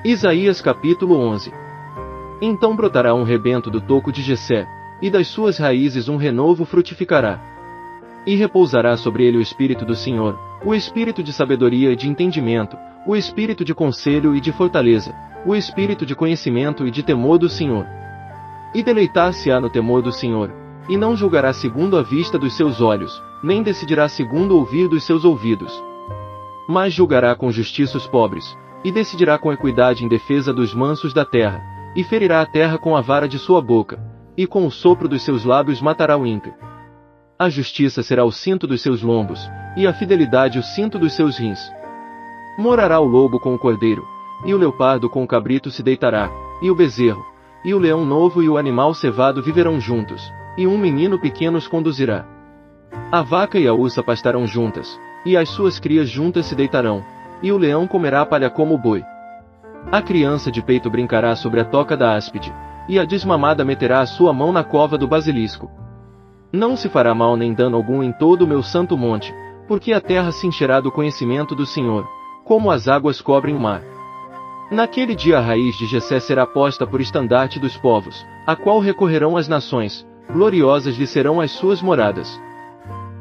Isaías capítulo 11. Então brotará um rebento do toco de Jessé, e das suas raízes um renovo frutificará. E repousará sobre ele o Espírito do Senhor, o Espírito de sabedoria e de entendimento, o Espírito de conselho e de fortaleza, o Espírito de conhecimento e de temor do Senhor. E deleitar-se-á no temor do Senhor, e não julgará segundo a vista dos seus olhos, nem decidirá segundo o ouvir dos seus ouvidos. Mas julgará com justiça os pobres, e decidirá com equidade em defesa dos mansos da terra, e ferirá a terra com a vara de sua boca, e com o sopro dos seus lábios matará o ímpio. A justiça será o cinto dos seus lombos, e a fidelidade o cinto dos seus rins. Morará o lobo com o cordeiro, e o leopardo com o cabrito se deitará, e o bezerro, e o leão novo e o animal cevado viverão juntos, e um menino pequeno os conduzirá. A vaca e a ursa pastarão juntas, e as suas crias juntas se deitarão, e o leão comerá a palha como o boi. A criança de peito brincará sobre a toca da áspide, e a desmamada meterá a sua mão na cova do basilisco. Não se fará mal nem dano algum em todo o meu santo monte, porque a terra se encherá do conhecimento do Senhor, como as águas cobrem o mar. Naquele dia a raiz de Jessé será posta por estandarte dos povos, a qual recorrerão as nações, gloriosas lhe serão as suas moradas.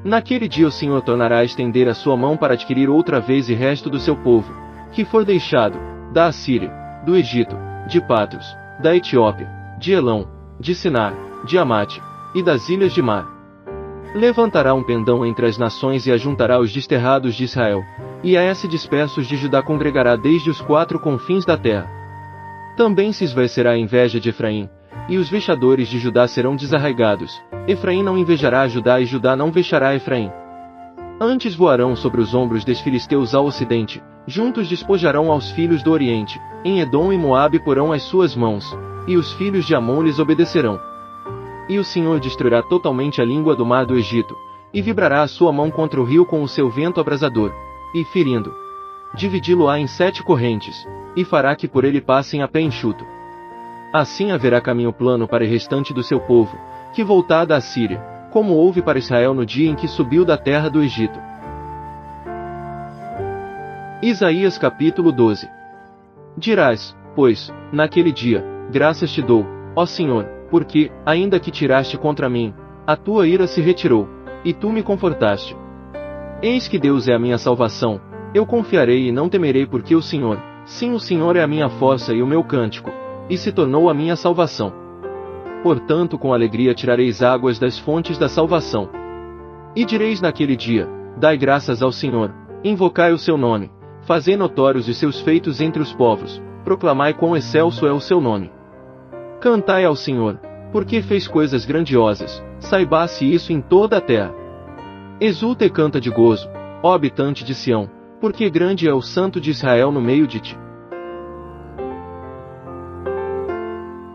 Naquele dia o Senhor tornará a estender a sua mão para adquirir outra vez o resto do seu povo, que for deixado, da Assíria, do Egito, de Patros, da Etiópia, de Elão, de Sinar, de Amate, e das ilhas de Mar. Levantará um pendão entre as nações e ajuntará os desterrados de Israel, e a esse dispersos de Judá congregará desde os quatro confins da terra. Também se esvaecerá a inveja de Efraim, e os vexadores de Judá serão desarraigados. Efraim não invejará a Judá e Judá não vexará Efraim. Antes voarão sobre os ombros dos filisteus ao ocidente, juntos despojarão aos filhos do oriente, em Edom e Moabe porão as suas mãos, e os filhos de Amon lhes obedecerão. E o Senhor destruirá totalmente a língua do mar do Egito, e vibrará a sua mão contra o rio com o seu vento abrasador, e ferindo, dividi-lo-á em 7 correntes, e fará que por ele passem a pé enxuto. Assim haverá caminho plano para o restante do seu povo, que voltar da Assíria, como houve para Israel no dia em que subiu da terra do Egito. Isaías capítulo 12. Dirás, pois, naquele dia, graças te dou, ó Senhor, porque, ainda que tiraste contra mim, a tua ira se retirou, e tu me confortaste. Eis que Deus é a minha salvação, eu confiarei e não temerei porque o Senhor, sim o Senhor é a minha força e o meu cântico, e se tornou a minha salvação. Portanto com alegria tirareis águas das fontes da salvação. E direis naquele dia, dai graças ao Senhor, invocai o seu nome, fazei notórios os seus feitos entre os povos, proclamai quão excelso é o seu nome. Cantai ao Senhor, porque fez coisas grandiosas, saiba-se isso em toda a terra. Exulta e canta de gozo, ó habitante de Sião, porque grande é o Santo de Israel no meio de ti.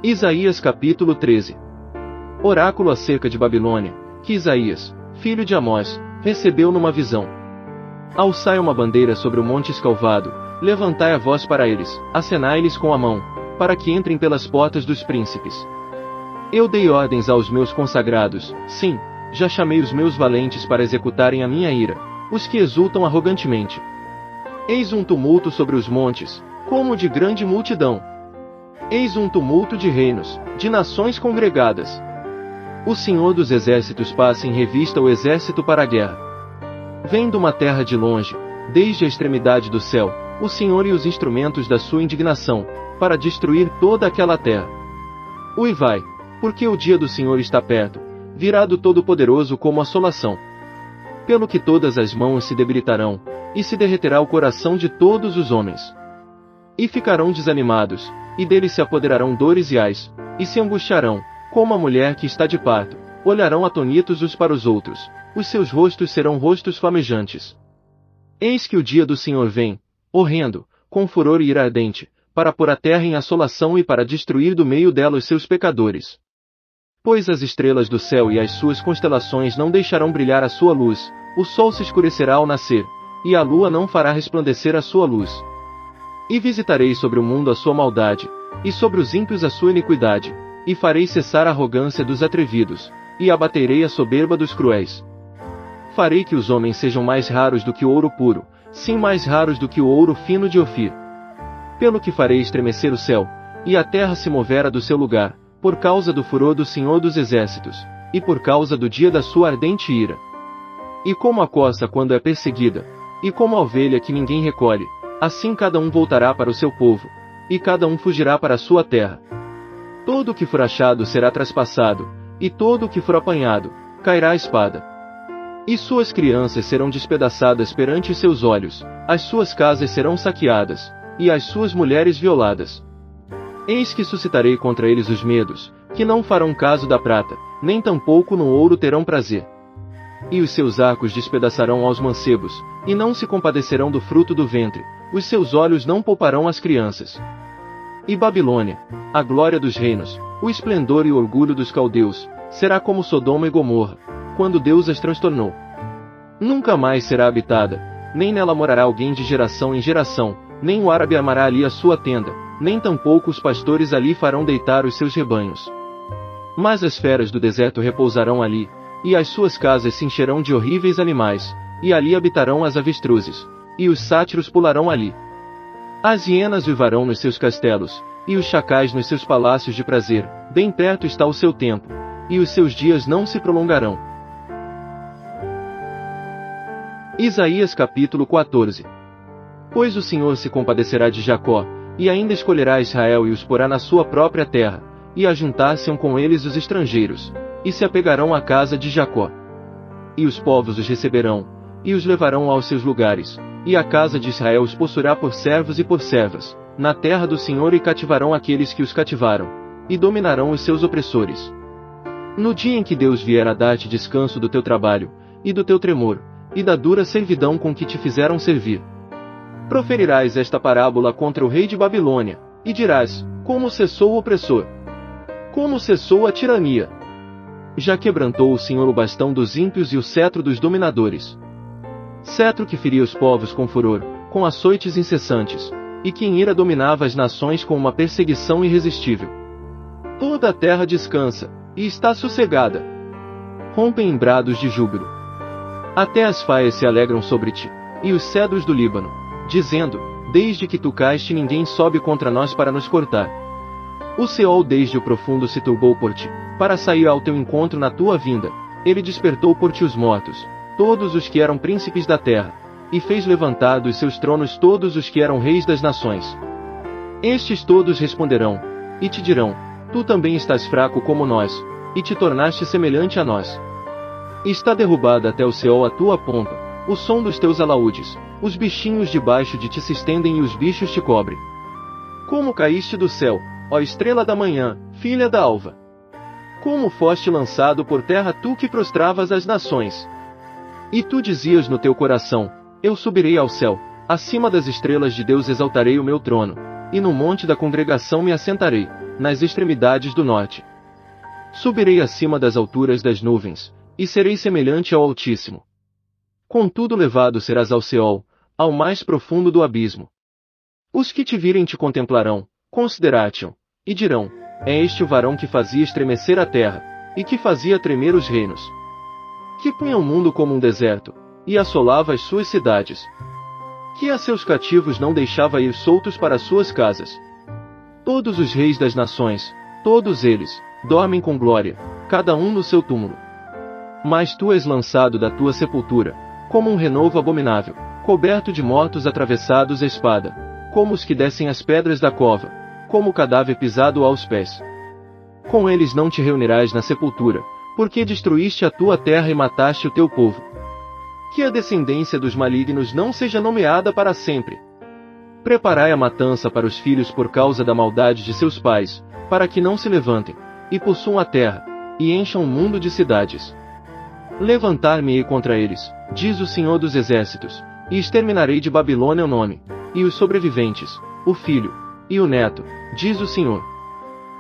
Isaías capítulo 13. Oráculo acerca de Babilônia, que Isaías, filho de Amós, recebeu numa visão. Alçai uma bandeira sobre o monte escalvado, levantai a voz para eles, acenai-lhes com a mão, para que entrem pelas portas dos príncipes. Eu dei ordens aos meus consagrados, sim, já chamei os meus valentes para executarem a minha ira, os que exultam arrogantemente. Eis um tumulto sobre os montes, como de grande multidão. Eis um tumulto de reinos, de nações congregadas. O Senhor dos exércitos passa em revista o exército para a guerra. Vem de uma terra de longe, desde a extremidade do céu, o Senhor e os instrumentos da sua indignação, para destruir toda aquela terra. Uivai, porque o dia do Senhor está perto, virá do Todo-Poderoso como assolação. Pelo que todas as mãos se debilitarão, e se derreterá o coração de todos os homens. E ficarão desanimados, e deles se apoderarão dores e ais, e se angustiarão, como a mulher que está de parto, olharão atonitos uns para os outros, os seus rostos serão rostos flamejantes. Eis que o dia do Senhor vem, horrendo, com furor e ira ardente, para pôr a terra em assolação e para destruir do meio dela os seus pecadores. Pois as estrelas do céu e as suas constelações não deixarão brilhar a sua luz, o sol se escurecerá ao nascer, e a lua não fará resplandecer a sua luz. E visitarei sobre o mundo a sua maldade, e sobre os ímpios a sua iniquidade, e farei cessar a arrogância dos atrevidos, e abaterei a soberba dos cruéis. Farei que os homens sejam mais raros do que o ouro puro, sim mais raros do que o ouro fino de Ofir. pelo que farei estremecer o céu, e a terra se moverá do seu lugar, por causa do furor do Senhor dos Exércitos, e por causa do dia da sua ardente ira. E como a coça quando é perseguida, e como a ovelha que ninguém recolhe, assim cada um voltará para o seu povo, e cada um fugirá para a sua terra. Todo o que for achado será traspassado, e todo o que for apanhado, cairá a espada. E suas crianças serão despedaçadas perante seus olhos, as suas casas serão saqueadas, e as suas mulheres violadas. Eis que suscitarei contra eles os medos, que não farão caso da prata, nem tampouco no ouro terão prazer. E os seus arcos despedaçarão aos mancebos, e não se compadecerão do fruto do ventre, os seus olhos não pouparão as crianças. E Babilônia, a glória dos reinos, o esplendor e o orgulho dos caldeus, será como Sodoma e Gomorra, quando Deus as transtornou. Nunca mais será habitada, nem nela morará alguém de geração em geração, nem o árabe armará ali a sua tenda, nem tampouco os pastores ali farão deitar os seus rebanhos. Mas as feras do deserto repousarão ali, e as suas casas se encherão de horríveis animais, e ali habitarão as avestruzes, e os sátiros pularão ali. As hienas vivarão nos seus castelos, e os chacais nos seus palácios de prazer, bem perto está o seu tempo, e os seus dias não se prolongarão. Isaías capítulo 14. Pois o Senhor se compadecerá de Jacó, e ainda escolherá Israel e os porá na sua própria terra, e ajuntar-se-ão com eles os estrangeiros, e se apegarão à casa de Jacó. E os povos os receberão, e os levarão aos seus lugares, e a casa de Israel os possuirá por servos e por servas, na terra do Senhor, e cativarão aqueles que os cativaram, e dominarão os seus opressores. No dia em que Deus vier a dar-te descanso do teu trabalho, e do teu tremor, e da dura servidão com que te fizeram servir, proferirás esta parábola contra o rei de Babilônia, e dirás: como cessou o opressor? Como cessou a tirania? Já quebrantou o Senhor o bastão dos ímpios e o cetro dos dominadores. Cetro que feria os povos com furor, com açoites incessantes, e que em ira dominava as nações com uma perseguição irresistível. Toda a terra descansa, e está sossegada. Rompem em brados de júbilo. Até as faias se alegram sobre ti, e os cedros do Líbano, dizendo: desde que tu caíste ninguém sobe contra nós para nos cortar. O Seol desde o profundo se turbou por ti, para sair ao teu encontro na tua vinda. Ele despertou por ti os mortos, todos os que eram príncipes da terra, e fez levantar dos seus tronos todos os que eram reis das nações. Estes todos responderão, e te dirão: tu também estás fraco como nós, e te tornaste semelhante a nós. Está derrubada até o Seol a tua pompa, o som dos teus alaúdes, os bichinhos debaixo de ti se estendem e os bichos te cobrem. Como caíste do céu, ó estrela da manhã, filha da alva! Como foste lançado por terra, tu que prostravas as nações! E tu dizias no teu coração: eu subirei ao céu, acima das estrelas de Deus exaltarei o meu trono, e no monte da congregação me assentarei, nas extremidades do norte. Subirei acima das alturas das nuvens, e serei semelhante ao Altíssimo. Contudo levado serás ao Seol, ao mais profundo do abismo. Os que te virem te contemplarão, considerar-te-ão, e dirão: é este o varão que fazia estremecer a terra, e que fazia tremer os reinos. Que punha o mundo como um deserto, e assolava as suas cidades. Que a seus cativos não deixava ir soltos para suas casas. Todos os reis das nações, todos eles, dormem com glória, cada um no seu túmulo. Mas tu és lançado da tua sepultura, como um renovo abominável, coberto de mortos atravessados a espada, como os que descem as pedras da cova, como o cadáver pisado aos pés. Com eles não te reunirás na sepultura, porque destruíste a tua terra e mataste o teu povo. Que a descendência dos malignos não seja nomeada para sempre. Preparai a matança para os filhos por causa da maldade de seus pais, para que não se levantem, e possuam a terra, e encham o mundo de cidades. Levantar-me-ei contra eles, diz o Senhor dos Exércitos, e exterminarei de Babilônia o nome, e os sobreviventes, o filho, e o neto, diz o Senhor.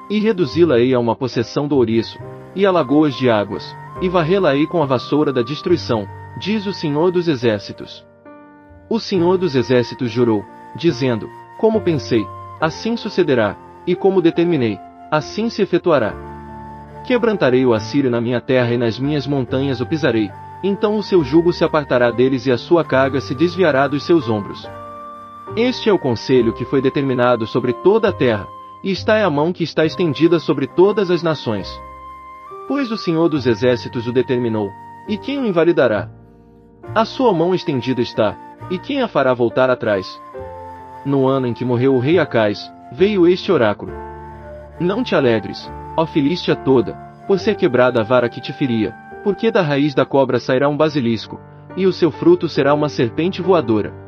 E reduzi-la-ei a uma possessão do ouriço, e a lagoas de águas, e varrê-la-ei com a vassoura da destruição, diz o Senhor dos Exércitos. O Senhor dos Exércitos jurou, dizendo: como pensei, assim sucederá, e como determinei, assim se efetuará. Quebrantarei o Assírio na minha terra e nas minhas montanhas o pisarei, então o seu jugo se apartará deles e a sua carga se desviará dos seus ombros. Este é o conselho que foi determinado sobre toda a terra, e está é a mão que está estendida sobre todas as nações. Pois o Senhor dos Exércitos o determinou, e quem o invalidará? A sua mão estendida está, e quem a fará voltar atrás? No ano em que morreu o rei Acais, veio este oráculo. Não te alegres, ó Filístia toda, por ser quebrada a vara que te feria, porque da raiz da cobra sairá um basilisco, e o seu fruto será uma serpente voadora.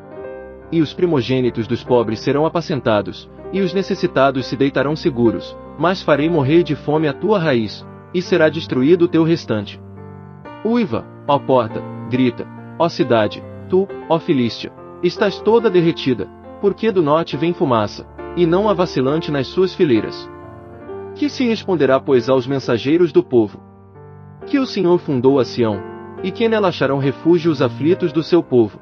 E os primogênitos dos pobres serão apacentados, e os necessitados se deitarão seguros, mas farei morrer de fome a tua raiz, e será destruído o teu restante. Uiva, ó porta, grita, ó cidade, tu, ó Filístia, estás toda derretida, porque do norte vem fumaça, e não há vacilante nas suas fileiras. Que se responderá, pois, aos mensageiros do povo? Que o Senhor fundou a Sião, e que nela acharão refúgio os aflitos do seu povo.